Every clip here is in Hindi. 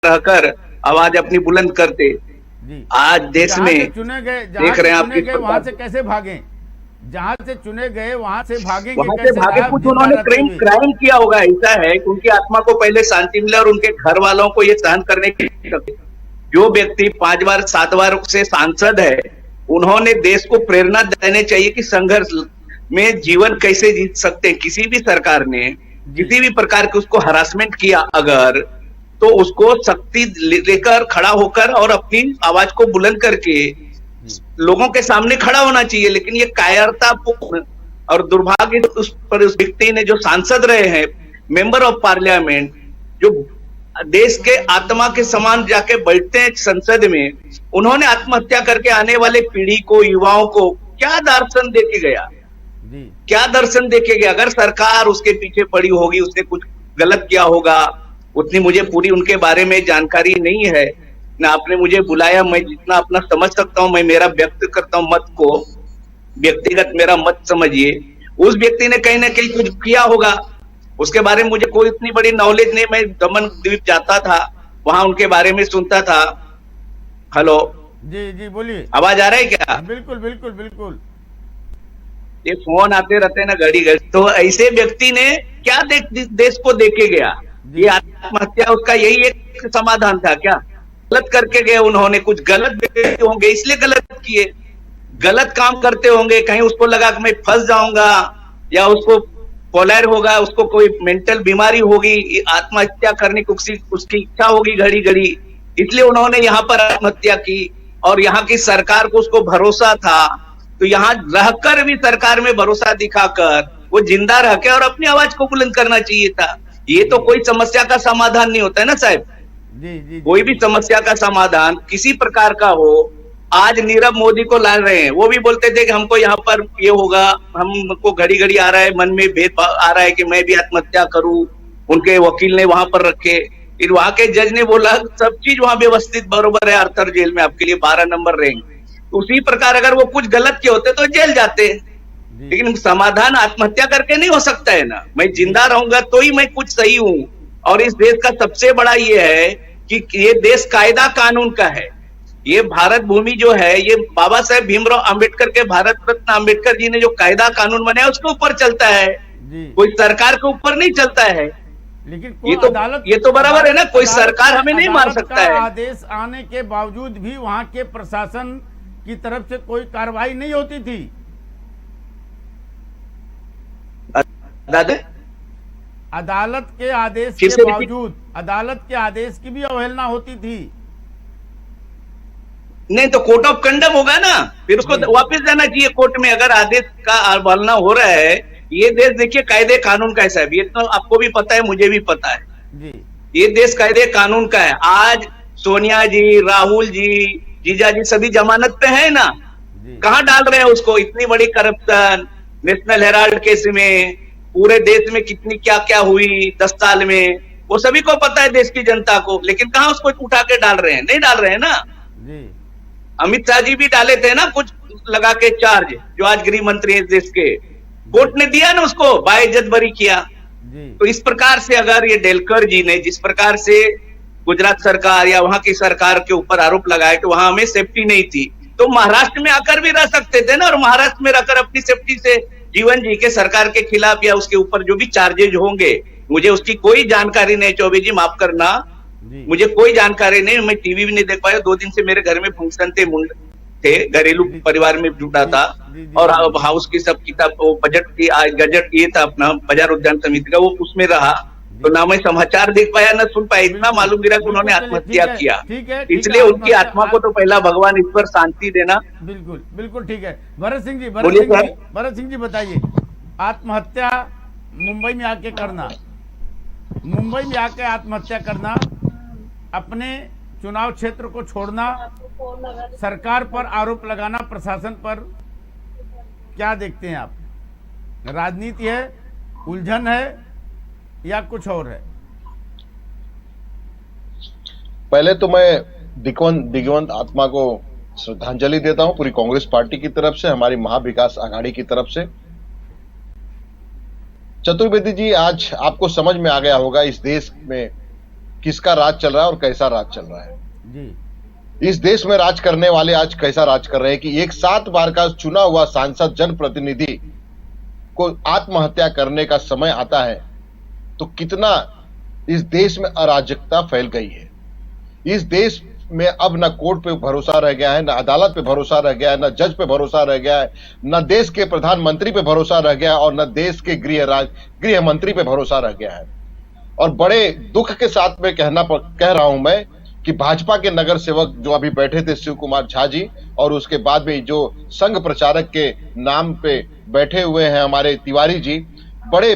रहकर आवाज अपनी बुलंद करते। जी, आज देश में देख रहे हैं आप किस वहां प्रकार से कैसे भागे, जहां से चुने गए वहां से भागेंगे वहां से कैसे भागे। साहब, कुछ जिंदा उन्होंने रहते हुए। क्राइम किया होगा, ऐसा है कि उनकी आत्मा को पहले शांति मिले और उनके घर वालों को ये सहन करने की। जो व्यक्ति 5 बार 7 बार से सांसद है, उन्होंने देश को प्रेरणा देने चाहिए कि संघर्ष में जीवन कैसे जीत सकते हैं। किसी भी सरकार ने किसी भी प्रकार के उसको हरासमेंट किया अगर, तो उसको शक्ति लेकर खड़ा होकर और अपनी आवाज को बुलंद करके लोगों के सामने खड़ा होना चाहिए। लेकिन ये कायरतापूर्ण और दुर्भाग्य उस व्यक्ति ने, जो सांसद रहे हैं, मेंबर ऑफ पार्लियामेंट, जो देश के आत्मा के समान जाके बैठते हैं संसद में, उन्होंने आत्महत्या करके आने वाले पीढ़ी को, युवाओं को क्या दर्शन देके गया, क्या दर्शन देके गया। अगर सरकार उसके पीछे पड़ी होगी, उसने कुछ गलत किया होगा, उतनी मुझे पूरी उनके बारे में जानकारी नहीं है ना। आपने मुझे बुलाया, मैं जितना अपना समझ सकता हूं मैं मेरा व्यक्त करता हूं मत को, व्यक्तिगत मेरा मत समझिए। उस व्यक्ति ने कहीं ना कहीं कुछ किया होगा, उसके बारे में मुझे कोई इतनी बड़ी नॉलेज नहीं। मैं दमन द्वीप जाता था, वहां उनके बारे में सुनता था। हेलो जी जी बोलिए, आवाज आ रहा है क्या? बिल्कुल बिल्कुल बिल्कुल। ये फोन आते रहते हैं ना घड़ी घड़ी। तो ऐसे व्यक्ति ने क्या देश को देके गया। ये आत्महत्या उसका यही एक समाधान था क्या? गलत करके गए उन्होंने, कुछ गलत होंगे इसलिए गलत किए, गलत काम करते होंगे, कहीं उसको लगा कि मैं फंस जाऊंगा या उसको पोलर होगा, उसको कोई मेंटल बीमारी होगी, आत्महत्या करने की उसकी इच्छा होगी घड़ी घड़ी, इसलिए उन्होंने यहाँ पर आत्महत्या की। और यहाँ की सरकार को उसको भरोसा था, तो यहाँ रहकर भी सरकार में भरोसा दिखाकर वो जिंदा रह के और अपनी आवाज को बुलंद करना चाहिए था। ये तो कोई समस्या का समाधान नहीं होता है ना साहब। कोई भी समस्या का समाधान किसी प्रकार का हो, आज नीरव मोदी को ला रहे हैं, वो भी बोलते थे कि हमको यहाँ पर ये होगा, हमको घड़ी घड़ी आ रहा है, मन में भेद आ रहा है कि मैं भी आत्महत्या करूं। उनके वकील ने वहां पर रखे, फिर वहां के जज ने बोला सब चीज वहां व्यवस्थित बरोबर है, आर्थर जेल में आपके लिए 12 नंबर रहेंगे। उसी प्रकार अगर वो कुछ गलत किए होते तो जेल जाते, लेकिन समाधान आत्महत्या करके नहीं हो सकता है ना। मैं जिंदा रहूंगा तो ही मैं कुछ सही हूं। और इस देश का सबसे बड़ा ये है कि ये देश कायदा कानून का है। ये भारत भूमि जो है, ये बाबा साहेब भीमराव अंबेडकर के, भारत रत्न अंबेडकर जी ने जो कायदा कानून बनाया उसके ऊपर चलता है, कोई सरकार के ऊपर नहीं चलता है। लेकिन ये तो बराबर है ना, कोई सरकार हमें नहीं मार सकता है। आदेश आने के बावजूद भी वहां के प्रशासन की तरफ से कोई कार्रवाई नहीं होती थी। अदालत के आदेश के बावजूद अदालत के आदेश की भी अवहेलना होती थी। नहीं तो कोर्ट ऑफ कंडम होगा ना, फिर उसको वापस जाना चाहिए कोर्ट में। अगर आदेश का अवहेलना हो रहा है, ये देश देखिए कायदे कानून का है, ये तो आपको भी पता है, मुझे भी पता है। ये देश कायदे कानून का है। आज सोनिया जी, राहुल जी, जीजा जी सभी जमानत पे है ना, कहां डाल रहे हैं उसको? इतनी बड़ी करप्शन, नेशनल हेराल्ड केस में पूरे देश में कितनी क्या क्या हुई 10 साल में, वो सभी को पता है देश की जनता को। लेकिन कहां उसको उठा के डाल रहे हैं? नहीं डाल रहे हैं ना। अमित शाह जी भी डाले थे ना कुछ लगा के चार्ज, जो आज गृह मंत्री है देश के, कोर्ट ने दिया ना उसको, बाइज्जत बरी किया। तो इस प्रकार से अगर ये डेलकर जी ने जिस प्रकार से गुजरात सरकार या वहां की सरकार के ऊपर आरोप लगाया कि वहां हमें सेफ्टी नहीं थी, तो महाराष्ट्र में आकर भी रह सकते थे ना, और महाराष्ट्र में रहकर अपनी सेफ्टी से जीवन जी के सरकार के खिलाफ या उसके ऊपर जो भी चार्जेज होंगे, मुझे उसकी कोई जानकारी नहीं। चौबे जी माफ करना, मुझे कोई जानकारी नहीं, मैं टीवी भी नहीं देख पाया। 2 दिन से मेरे घर में फंक्शन थे, घरेलू परिवार में जुटा था, और हाउस की सब किताब, बजट की गजट ये था अपना बाजार उद्यान समिति का, वो उसमें रहा, तो ना मैं समाचार देख पाया ना सुन पाया। इतना मालूम गिरा कि उन्होंने आत्महत्या किया। इसलिए उनकी आत्मा को तो पहला भगवान ईश्वर शांति देना। बिल्कुल बिल्कुल ठीक है। भरत सिंह जी, भरत सिंह जी बताइए, आत्महत्या मुंबई में आके करना, मुंबई में आके आत्महत्या करना, अपने चुनाव क्षेत्र को छोड़ना, सरकार पर आरोप लगाना, प्रशासन पर, क्या देखते हैं आप? राजनीति है, उलझन है, या कुछ और है? पहले तो मैं दिग्वंत आत्मा को श्रद्धांजलि देता हूं पूरी कांग्रेस पार्टी की तरफ से, हमारी महाविकास आघाड़ी की तरफ से। चतुर्वेदी जी, आज आपको समझ में आ गया होगा इस देश में किसका राज चल रहा है और कैसा राज चल रहा है। जी इस देश में राज करने वाले आज कैसा राज कर रहे हैं कि एक 7 बार का चुना हुआ सांसद जनप्रतिनिधि को आत्महत्या करने का समय आता है तो कितना इस देश में अराजकता फैल गई है। इस देश में अब न कोर्ट पे भरोसा रह गया है, न अदालत पे भरोसा रह गया है, न जज पे भरोसा रह गया है, न देश के प्रधानमंत्री पे भरोसा रह गया और न देश के गृह मंत्री पे भरोसा रह गया है। और बड़े दुख के साथ में कह रहा हूं मैं कि भाजपा के नगर सेवक जो अभी बैठे थे शिव कुमार झा जी, और उसके बाद में जो संघ प्रचारक के नाम पे बैठे हुए हैं हमारे तिवारी जी, बड़े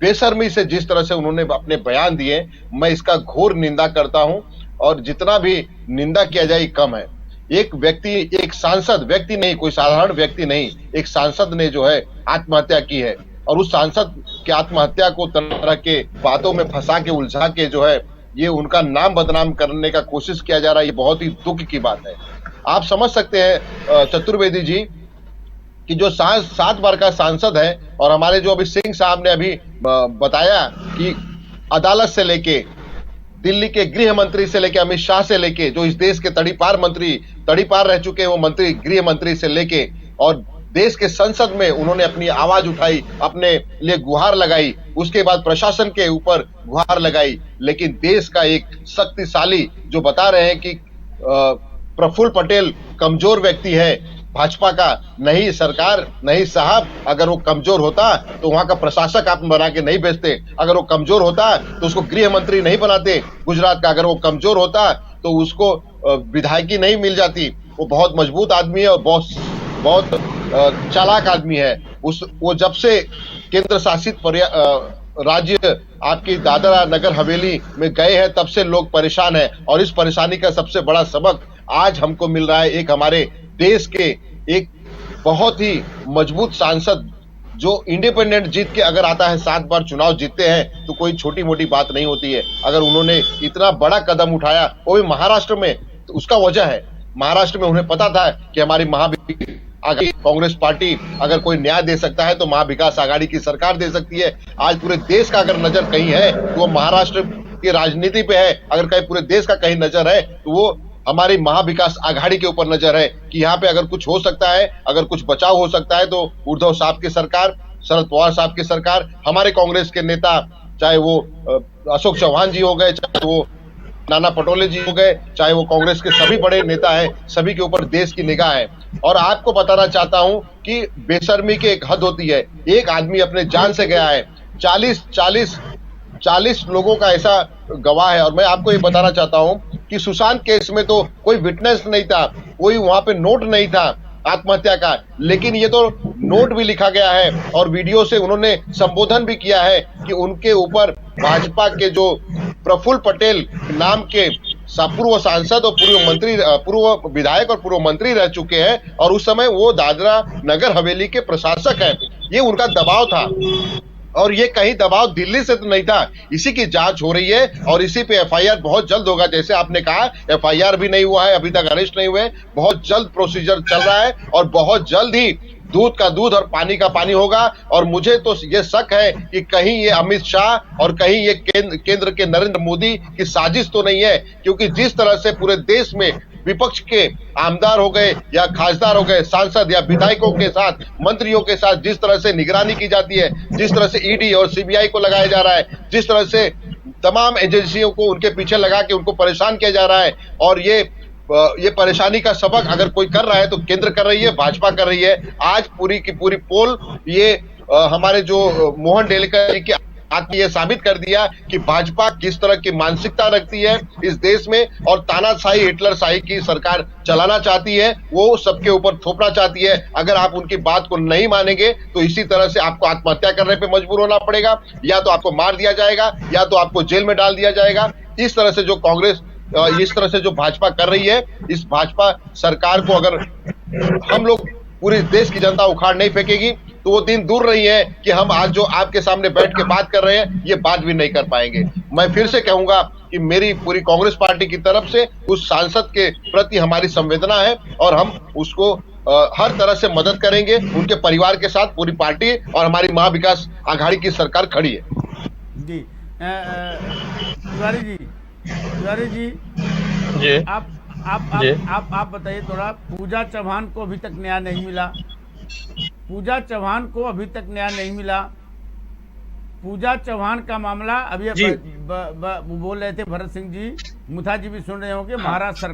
बेशर्मी से जिस तरह से उन्होंने अपने बयान दिए, मैं इसका घोर निंदा करता हूं और जितना भी निंदा किया जाए कम है। एक व्यक्ति, एक सांसद, व्यक्ति नहीं, कोई साधारण व्यक्ति नहीं, एक सांसद ने जो है आत्महत्या की है और उस सांसद के आत्महत्या को तरह के बातों में फंसा के उलझा के जो है ये उनका नाम बदनाम करने का कोशिश किया जा रहा है। ये बहुत ही दुख की बात है। आप समझ सकते हैं चतुर्वेदी जी कि जो 7 बार का सांसद है और हमारे जो अभी सिंह साहब ने अभी बताया कि अदालत से लेके दिल्ली के गृह मंत्री से लेके अमित शाह से लेके जो इस देश के तड़ीपार रह चुके हैं वो मंत्री, गृह मंत्री से लेके और देश के संसद में उन्होंने अपनी आवाज उठाई, अपने लिए गुहार लगाई, उसके बाद प्रशासन के ऊपर गुहार लगाई। लेकिन देश का एक शक्तिशाली जो बता रहे हैं कि प्रफुल्ल पटेल कमजोर व्यक्ति है भाजपा का, नहीं सरकार, नहीं साहब, अगर वो कमजोर होता तो वहां का प्रशासक आप बना के नहीं भेजते। अगर वो कमजोर होता तो उसको गृह मंत्री नहीं बनाते गुजरात का। अगर वो कमजोर होता तो उसको विधायकी नहीं मिल जाती। वो बहुत मजबूत आदमी है और बहुत चालाक आदमी है। वो जब से केंद्र शासित राज्य आपकी दादरा नगर हवेली में गए हैं तब से लोग परेशान हैं और इस परेशानी का सबसे बड़ा सबक आज हमको मिल रहा है। एक हमारे देश के एक बहुत ही मजबूत सांसद जो इंडिपेंडेंट जीत के अगर आता है, 7 बार चुनाव जीतते हैं तो कोई छोटी मोटी बात नहीं होती है। अगर उन्होंने इतना बड़ा कदम उठाया वो भी महाराष्ट्र में, तो उसका वजह है महाराष्ट्र में उन्हें पता था कि हमारी कांग्रेस पार्टी अगर कोई न्याय दे सकता है तो महाविकास आघाड़ी की सरकार दे सकती है। आज पूरे देश का अगर नजर कहीं है तो वो महाराष्ट्र की राजनीति पे है। अगर कहीं पूरे देश का कहीं नजर है तो वो हमारी महाविकास आघाड़ी के ऊपर नजर है कि यहाँ पे अगर कुछ हो सकता है, अगर कुछ बचाव हो सकता है तो उद्धव साहब की सरकार, शरद पवार साहब की सरकार, हमारे कांग्रेस के नेता, चाहे वो अशोक चौहान जी हो गए, चाहे वो नाना पटोले जी हो गए, चाहे वो कांग्रेस के सभी बड़े नेता हैं, सभी के ऊपर देश की निगाह है। और आपको बताना चाहता हूं कि बेशर्मी की एक हद होती है। एक आदमी अपने जान से गया है, 40 लोगों का ऐसा गवाह है। और मैं आपको ये बताना चाहता हूं कि सुशांत केस में तो कोई विटनेस नहीं था, कोई वहां पे नोट नहीं था आत्महत्या का, लेकिन ये तो नोट भी लिखा गया है और वीडियो से उन्होंने संबोधन भी किया है कि उनके ऊपर भाजपा के जो प्रफुल्ल पटेल नाम के पूर्व सांसद और पूर्व विधायक और पूर्व मंत्री रह चुके हैं और उस समय वो दादरा नगर हवेली के प्रशासक हैं, ये उनका दबाव था। और ये कहीं दबाव दिल्ली से तो नहीं था, इसी की जांच हो रही है और इसी पे एफआईआर बहुत जल्द होगा। जैसे आपने कहा एफआईआर भी नहीं हुआ है, अभी तक अरेस्ट नहीं हुए, बहुत जल्द प्रोसीजर चल रहा है और बहुत जल्द ही दूध का दूध और पानी का पानी होगा। और मुझे तो ये शक है कि कहीं ये अमित शाह और कहीं ये केंद्र के नरेंद्र मोदी की साजिश तो नहीं है, क्योंकि जिस तरह से पूरे देश में विपक्ष के आमदार हो गए या खासदार हो गए, सांसद या विधायकों के साथ, मंत्रियों के साथ जिस तरह से निगरानी की जाती है, जिस तरह से ईडी और सीबीआई को लगाया जा रहा है, जिस तरह से तमाम एजेंसियों को उनके पीछे लगा के उनको परेशान किया जा रहा है, और ये परेशानी का सबक अगर कोई कर रहा है तो केंद्र कर रही है, भाजपा कर रही है। आज पूरी की पूरी पोल ये हमारे जो मोहन डेलकर जी के आपने ये साबित कर दिया कि भाजपा किस तरह की मानसिकता रखती है इस देश में और तानाशाही, हिटलरशाही की सरकार चलाना चाहती है, वो सबके ऊपर थोपना चाहती है। अगर आप उनकी बात को नहीं मानेंगे तो इसी तरह से आपको आत्महत्या करने पे मजबूर होना पड़ेगा, या तो आपको मार दिया जाएगा या तो आपको जेल में डाल दिया जाएगा। इस तरह से जो कांग्रेस, इस तरह से जो भाजपा कर रही है, इस भाजपा सरकार को अगर हम लोग, पूरे देश की जनता उखाड़ नहीं फेंकेगी तो वो दिन दूर नहीं है कि हम आज जो आपके सामने बैठ के बात कर रहे हैं ये बात भी नहीं कर पाएंगे। मैं फिर से कहूंगा कि मेरी पूरी कांग्रेस पार्टी की तरफ से उस सांसद के प्रति हमारी संवेदना है और हम उसको हर तरह से मदद करेंगे। उनके परिवार के साथ पूरी पार्टी और हमारी महाविकास आघाड़ी की सरकार खड़ी है। जी तिवारी जी, तिवारी जी, जी जी। आप बताइए थोड़ा, पूजा चौहान को अभी तक न्याय नहीं मिला। पूजा चौहान को अभी तक न्याय नहीं मिला। पूजा चौहान का मामला अभी जी। बोल रहे थे भरत सिंह जी, मुथा जी भी सुन रहे होंगे, हाँ। महाराष्ट्र सरकार